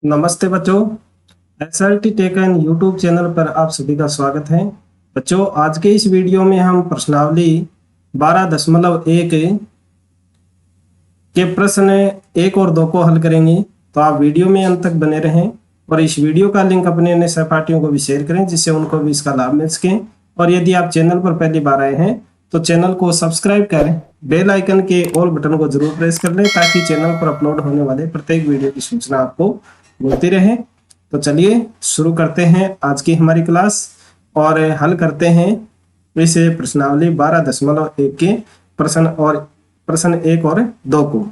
नमस्ते बच्चों, SLT tech and YouTube channel पर आप सभी का स्वागत है। बच्चों, आज के इस वीडियो में हम प्रश्नावली 12.1 के प्रश्न 1 और 2 को हल करेंगे। तो आप वीडियो में अंत तक बने रहें और इस वीडियो का लिंक अपने अन्य सहपाठियों को भी शेयर करें, जिससे उनको भी इसका लाभ मिल सके। और यदि आप चैनल पर पहली बार आए हैं तो चैनल को सब्सक्राइब कर बेल आइकन के ऑल बटन को जरूर प्रेस कर लें, ताकि चैनल पर अपलोड होने वाले प्रत्येक वीडियो की सूचना आपको मिलती रहे। तो चलिए शुरू करते हैं आज की हमारी क्लास और हल करते हैं इस प्रश्नावली 12.1 के प्रश्न 1 और 2 को।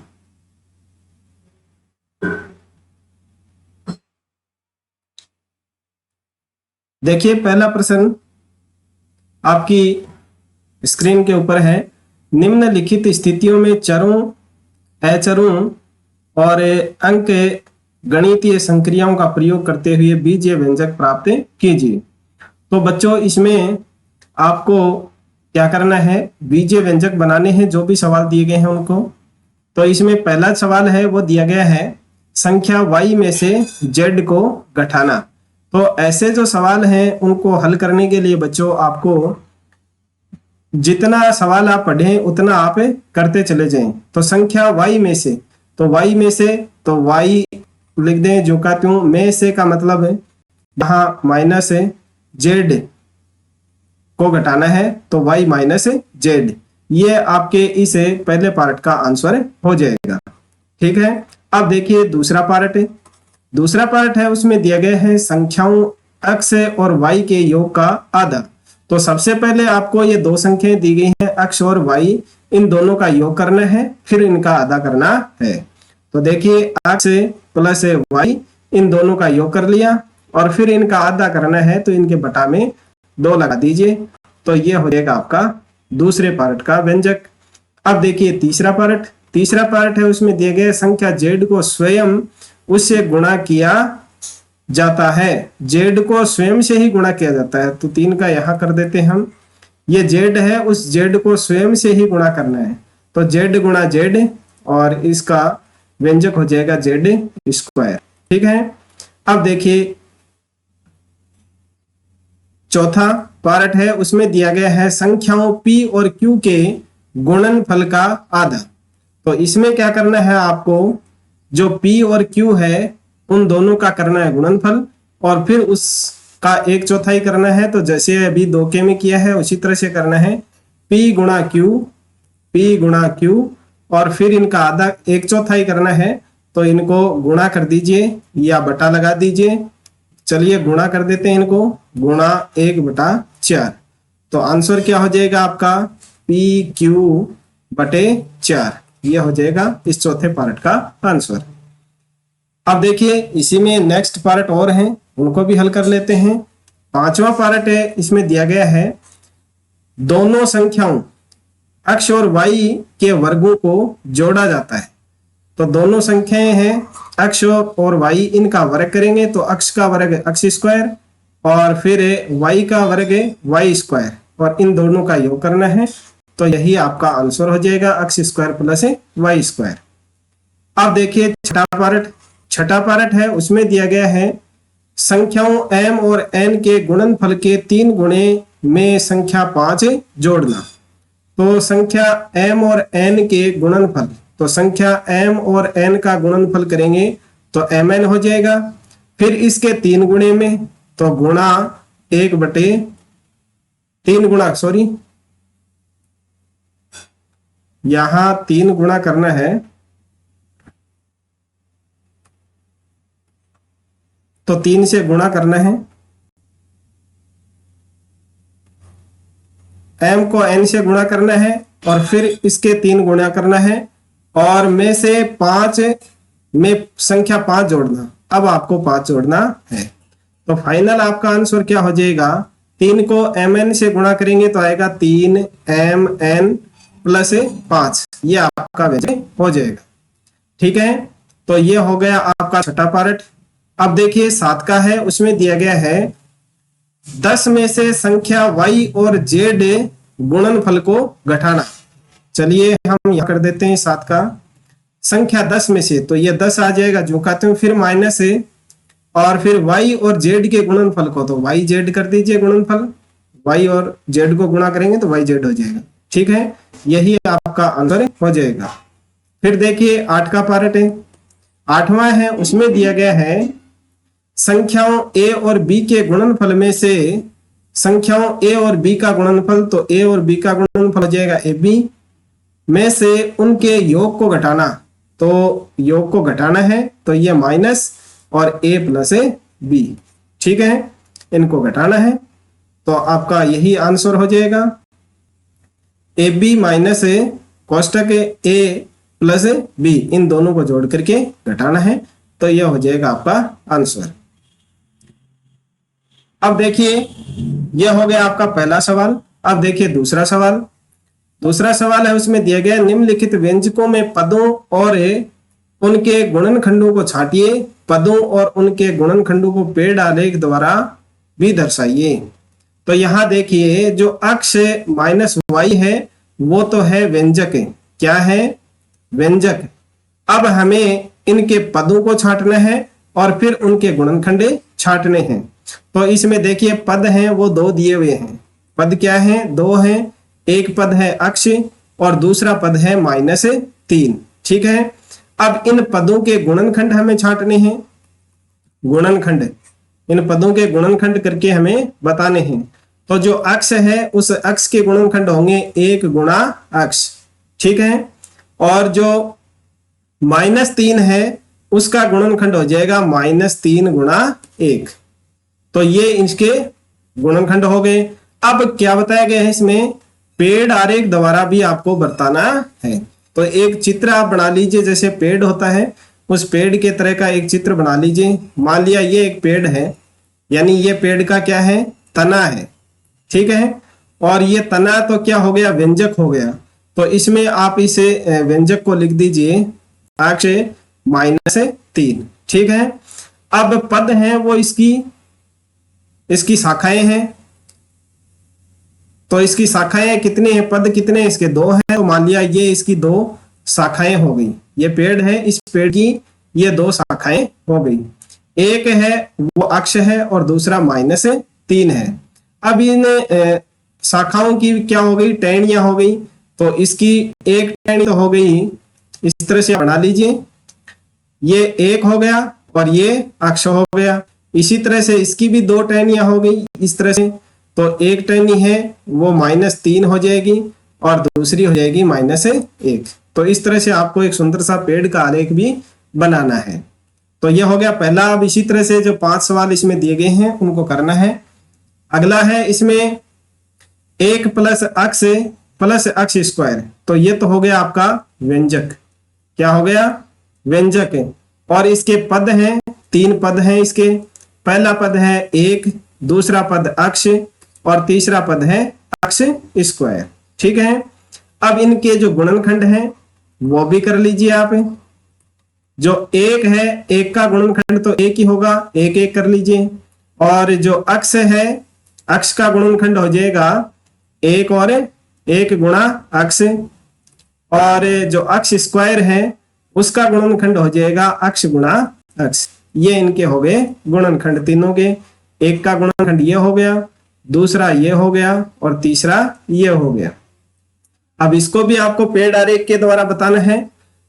देखिए, पहला प्रश्न आपकी स्क्रीन के ऊपर है। निम्नलिखित स्थितियों में चरों, अचरों और अंक गणितीय संक्रियाओं का प्रयोग करते हुए बीजीय व्यंजक प्राप्त कीजिए। तो बच्चों, इसमें आपको क्या करना है, बीजीय व्यंजक बनाने हैं। जो भी सवाल दिए गए हैं उनको, तो इसमें पहला सवाल है वो दिया गया है संख्या y में से z को घटाना। तो ऐसे जो सवाल हैं उनको हल करने के लिए बच्चों आपको जितना सवाल आप पढ़ें उतना आप करते चले जाएं। तो संख्या y में से, तो y में से, तो y लिख दें जो का त्यों, में से का मतलब है यहाँ माइनस z को घटाना है, तो y माइनस z। ये आपके इस पहले पार्ट का आंसर हो जाएगा। ठीक है। अब देखिए दूसरा पार्ट है। दूसरा पार्ट है उसमें दिया गया है संख्याओं x और y के योग का आधा। तो सबसे पहले आपको ये दो संख्याएं दी गई हैं x और y, इन दोनों का योग करना है, फिर इनका आधा करना है। तो देखिए x प्लस y, इन दोनों का योग कर लिया और फिर इनका आधा करना है, तो इनके बटा में 2 लगा दीजिए। तो ये हो जाएगा आपका दूसरे पार्ट का व्यंजक। अब देखिए तीसरा पार्ट। तीसरा पार्ट है उसमें दिए गए संख्या z को स्वयं उससे गुणा किया जाता है। z को स्वयं से ही गुणा किया जाता है, तो 3 का यहां कर देते हैं हम। ये z है, उस z को स्वयं से ही गुणा करना है, तो z गुणा z और इसका व्यंजक हो जाएगा z स्क्वायर। ठीक है। अब देखिए चौथा पार्ट है उसमें दिया गया है संख्याओं p और q के गुणनफल का आधा। तो इसमें क्या करना है आपको, जो p और q है उन दोनों का करना है गुणनफल और फिर उसका 1/4 करना है। तो जैसे अभी 2 के में किया है उसी तरह से करना है, p गुणा q और फिर इनका आधा 1/4 करना है। तो इनको गुणा कर दीजिए या बटा लगा दीजिए। चलिए गुणा कर देते हैं इनको, गुणा 1/4। तो आंसर क्या हो जाएगा आपका, PQ/4। यह हो जाएगा इस चौथे पार्ट का आंसर। अब देखिए इसी में नेक्स्ट पार्ट और हैं, उनको भी हल कर लेते हैं। पांचवा पार्ट है, इसमें दिया गया है दोनों संख्याओं x और y के वर्गों को जोड़ा जाता है। तो दोनों संख्याएं हैं x और y, इनका वर्ग करेंगे तो x का वर्ग x स्क्वायर और फिर y का वर्ग y स्क्वायर और इन दोनों का योग करना है। तो यही आपका आंसर हो जाएगा x square plus y square. अब देखिए छठा पार्ट है उसमें दिया गया है संख्याओं m और n के गुणनफल के 3 गुणे में संख्या 5 जोड़ना। तो संख्या m और n के गुणनफल, तो संख्या m और n का गुणनफल करेंगे तो mn हो जाएगा। फिर इसके 3 गुणे में, तो गुणा 1/3 गुणा, सॉरी यहां 3 गुणा करना है, तो 3 से गुणा करना है। m को n से गुणा करना है और फिर इसके 3 गुणा करना है और में से 5 में संख्या 5 जोड़ना। अब आपको 5 जोड़ना है, तो फाइनल आपका आंसर क्या हो जाएगा, 3 को mn से गुणा करेंगे तो आएगा 3mn प्लस 5। ये आपका व्यंजक हो जाएगा। ठीक है। तो ये हो गया आपका छठा पार्ट। अब देखिए 7 का है, उसमें दिया गया है 10 में से संख्या y और z गुणनफल को घटाना। चलिए हम यहां कर देते हैं 7 का। संख्या 10 में से, तो ये 10 आ जाएगा जो कहते हैं, फिर माइनस और फिर y और z के गुणनफल को तो y z कर दीजिए गुणनफल, y और z को गुणा करेंगे तो y z हो जाएगा। ठीक है, यही आपका आंसर हो जाएगा। फिर देखिए 8 का पार्ट है, 8वां है, उसमें दिया गया है संख्याओं a और b के गुणनफल में से संख्याओं a और b का गुणनफल, तो a और b का गुणनफल हो जाएगा ab में से उनके योग को घटाना, तो योग को घटाना है तो ये माइनस और a प्लस b, ठीक है, इनको घटाना है तो आपका यही आंसर हो जाएगा। ए बी माइनस कोष्टक a प्लस b, इन दोनों को जोड़ करके घटाना है तो यह हो जाएगा आपका आंसर। अब देखिए यह हो गया आपका पहला सवाल। अब देखिए दूसरा सवाल। दूसरा सवाल है, उसमें दिया गया निम्नलिखित व्यंजकों में पदों और उनके गुणनखंडों को छांटिए, पदों और उनके गुणनखंडों को पेड़ आलेख द्वारा भी दर्शाइए। तो यहां देखिए जो अक्ष माइनस वाई है वो तो है व्यंजक, क्या है, व्यंजक। अब हमें इनके पदों को छांटना है और फिर उनके गुणनखंड छांटने हैं। तो इसमें देखिए पद हैं वो दो दिए हुए हैं, पद क्या है, दो हैं, एक पद है अक्ष और दूसरा पद है -3, ठीक है। अब इन पदों के गुणनखंड हमें छांटने हैं, गुणनखंड, इन पदों के गुणनखंड करके हमें बताने हैं। तो जो अक्ष है उस अक्ष के गुणनखंड होंगे 1 गुणा अक्ष, ठीक है, और जो -3 है उसका गुणनखंड हो जाएगा -3 गुणा 1। तो ये इसके गुणनखंड हो गए। अब क्या बताया गया है इसमें, पेड़ आरेख द्वारा भी आपको बताना है। तो एक चित्र आप बना लीजिए, जैसे पेड़ होता है उस पेड़ के तरह का एक चित्र बना लीजिए। मान लिया ये एक पेड़ है, यानी ये पेड़ का क्या है, तना है, ठीक है, और ये तना तो क्या हो गया, व्यंजक हो गया। तो इसमें आप इसे व्यंजक को लिख दीजिए अक्ष -3, ठीक है। अब पद हैं वो इसकी शाखाएं हैं, तो इसकी शाखाएं कितनी है, पद कितने, इसके 2 हैं। तो मान लिया ये इसकी 2 शाखाएं हो गई, ये पेड़ है, इस पेड़ की ये 2 शाखाएं हो गई। एक है वो अक्ष है और दूसरा -3 है। अब इन शाखाओं की क्या हो गई, टहनियां हो गई। तो इसकी एक टहनी तो हो गई, इस तरह से बना लीजिए, ये एक हो गया और ये अक्ष हो गया। इसी तरह से इसकी भी 2 टहनियां हो गई इस तरह से। तो एक टहनी है वो -3 हो जाएगी और दूसरी हो जाएगी -1। तो इस तरह से आपको एक सुंदर सा पेड़ का आलेख भी बनाना है। तो यह हो गया पहला। अब इसी तरह से जो 5 सवाल इसमें दिए गए हैं उनको करना है। अगला है इसमें 1 प्लस अक्ष स्क्वायर, तो ये तो हो गया आपका व्यंजक, क्या हो गया, व्यंजक। और इसके पद हैं, 3 पद हैं इसके। पहला पद है 1, दूसरा पद अक्ष और तीसरा पद है अक्ष स्क्वायर, ठीक है। अब इनके जो गुणनखंड हैं वो भी कर लीजिए आप। जो 1 है, 1 का गुणनखंड तो 1 ही होगा, 1 1 कर लीजिए। और जो अक्ष है, अक्ष का गुणनखंड हो जाएगा 1 और 1 गुणा अक्ष। और जो अक्ष स्क्वायर है उसका गुणनखंड हो जाएगा अक्ष गुणा अक्ष। ये इनके हो गए गुणनखंड तीनों के। एक का गुणनखंड ये हो गया, दूसरा ये हो गया और तीसरा ये हो गया। अब इसको भी आपको पेड़ आरेख के द्वारा बताना है।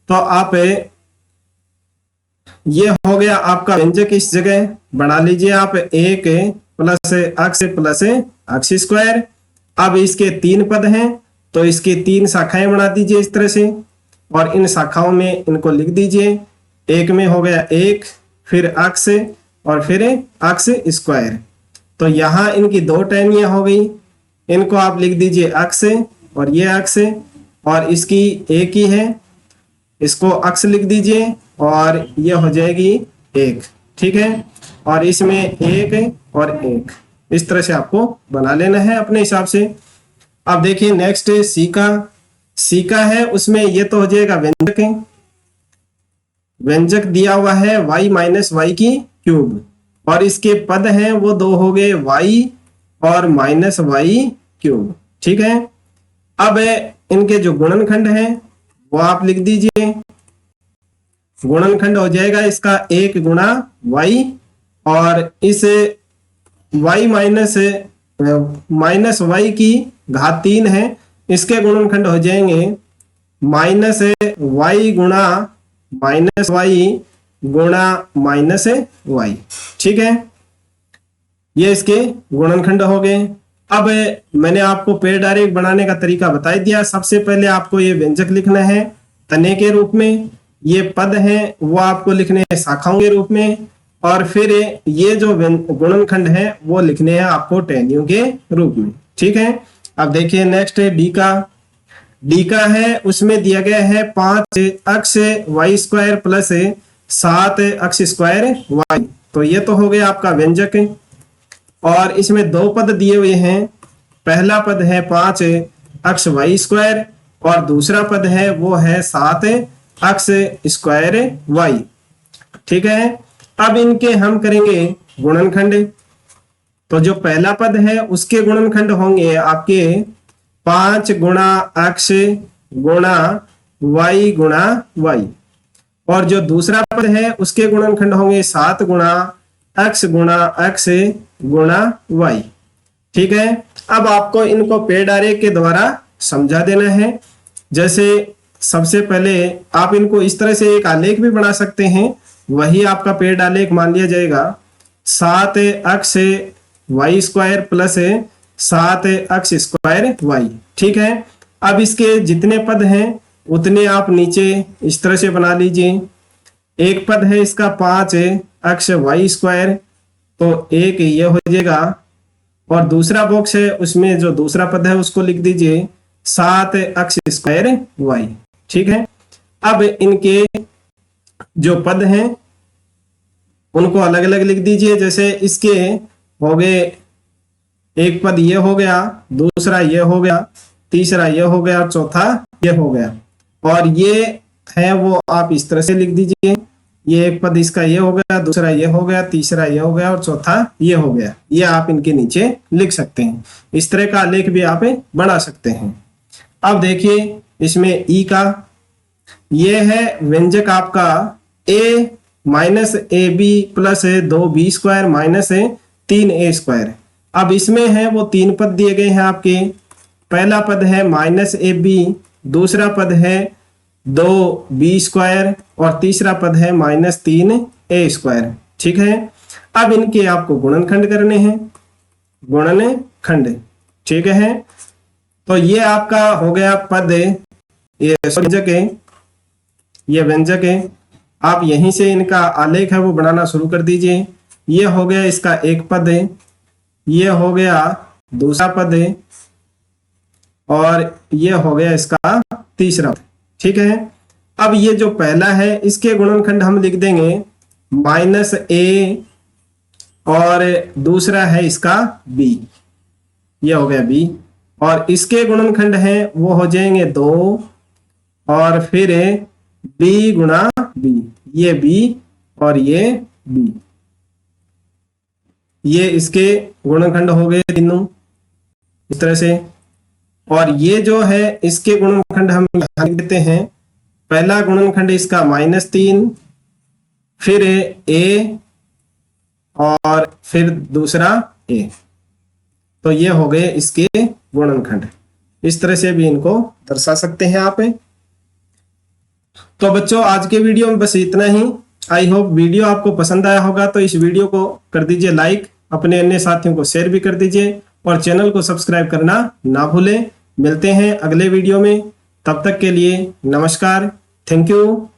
तो आप ये हो गया आपका व्यंजक, इस जगह बना लीजिए आप 1 प्लस अक्ष स्क्वायर। अब इसके 3 पद हैं तो इसके 3 शाखाएं बना दीजिए इस तरह से, और इन शाखाओं में इनको लिख दीजिए। एक में हो गया 1, फिर अक्ष और फिर अक्ष स्क्वायर। तो यहाँ इनकी 2 टहनियां हो गई, इनको आप लिख दीजिए अक्ष और ये अक्ष, और इसकी एक ही है, इसको अक्ष लिख दीजिए और ये हो जाएगी 1, ठीक है। और इसमें 1 और 1, इस तरह से आपको बना लेना है अपने हिसाब से। अब देखिए नेक्स्ट सी का है, उसमें ये तो हो जाएगा व्यंजक है। व्यंजक दिया हुआ है y माइनस वाई की क्यूब, और इसके पद हैं वो 2 हो गए y और -y क्यूब, ठीक है। अब इनके जो गुणनखंड हैं वो आप लिख दीजिए। गुणनखंड हो जाएगा इसका 1 गुणा y और इस y माइनस वाई की घात 3 है, इसके गुणनखंड हो जाएंगे माइनस वाई गुणा माइनस वाई गुणा माइनस वाई। ठीक है, ये इसके गुणनखंड हो गए। अब मैंने आपको पेड़ डायरेक्ट बनाने का तरीका बता दिया। सबसे पहले आपको ये व्यंजक लिखना है तने के रूप में, ये पद हैं वो आपको लिखने हैं शाखाओं के रूप में, और फिर ये जो गुणनखंड है वो लिखने हैं आपको टेनियों के रूप में। ठीक है, अब देखिए नेक्स्ट है डी का है, उसमें दिया गया है 5 अक्ष वाई स्क्वायर प्लस 7 अक्ष स्क्वायर वाई। तो ये तो हो गया आपका व्यंजक, और इसमें दो पद दिए हुए हैं। पहला पद है 5 अक्ष वाई स्क्वायर और दूसरा पद है वो है 7 अक्ष स्क्वायर वाई। ठीक है, अब इनके हम करेंगे गुणनखंड। तो जो पहला पद है उसके गुणनखंड होंगे आपके 5 गुणा अक्ष गुणा वाई गुणा वाई, और जो दूसरा पद है उसके गुणनखंड होंगे 7 गुणा अक्ष गुणा वाई। ठीक है, अब आपको इनको पेड़ आरेख के द्वारा समझा देना है। जैसे सबसे पहले आप इनको इस तरह से एक आलेख भी बना सकते हैं, वही आपका पेड़ आलेख मान लिया जाएगा। 7 अक्ष वाई स्क्वायर प्लस 7 अक्ष स्क्वायर वाई। ठीक है, अब इसके जितने पद हैं उतने आप नीचे इस तरह से बना लीजिए। एक पद है इसका 5 अक्ष वाई स्क्वायर, तो एक ये हो जाएगा, और दूसरा बॉक्स है उसमें जो दूसरा पद है उसको लिख दीजिए 7 अक्ष स्क्वायर वाई। ठीक है, अब इनके जो पद हैं उनको अलग अलग लिख दीजिए। जैसे इसके हो गए, एक पद ये हो गया, दूसरा ये हो गया, तीसरा ये हो गया, चौथा ये हो गया, और ये है वो आप इस तरह से लिख दीजिए। ये एक पद इसका ये हो गया, दूसरा ये हो गया, तीसरा ये हो गया और चौथा ये हो गया। ये आप इनके नीचे लिख सकते हैं। इस तरह का आलेख भी आप बना सकते हैं। अब देखिए इसमें ई का, ये है व्यंजक आपका a minus A B plus 2b square minus 3a square. अब इसमें है वो 3 पद दिए गए हैं आपके। पहला पद है माइनस ए बी, दूसरा पद है 2b स्क्वायर और तीसरा पद है माइनस 3a स्क्वायर। ठीक है, अब इनके आपको गुणनखंड करने हैं, गुणनखंड। ठीक है, तो ये आपका हो गया पद, ये व्यंजक है, ये व्यंजक है। आप यहीं से इनका आलेख है वो बनाना शुरू कर दीजिए। ये हो गया इसका एक पद है, ये हो गया दूसरा पद है, और ये हो गया इसका तीसरा। ठीक है, अब ये जो पहला है इसके गुणनखंड हम लिख देंगे माइनस ए, और दूसरा है इसका b, ये हो गया b, और इसके गुणनखंड हैं वो हो जाएंगे 2 और फिर b गुणा b, ये b और ये b। ये इसके गुणनखंड हो गए तीनों इस तरह से। और ये जो है इसके गुणनखंड हम यहाँ लिख देते हैं। पहला गुणनखंड इसका -3, फिर a और फिर दूसरा a। तो ये हो गए इसके गुणनखंड। इस तरह से भी इनको दर्शा सकते हैं आप। तो बच्चों आज के वीडियो में बस इतना ही। आई होप वीडियो आपको पसंद आया होगा, तो इस वीडियो को कर दीजिए लाइक, अपने अन्य साथियों को शेयर भी कर दीजिए, और चैनल को सब्सक्राइब करना ना भूलें। मिलते हैं अगले वीडियो में, तब तक के लिए नमस्कार, थैंक यू।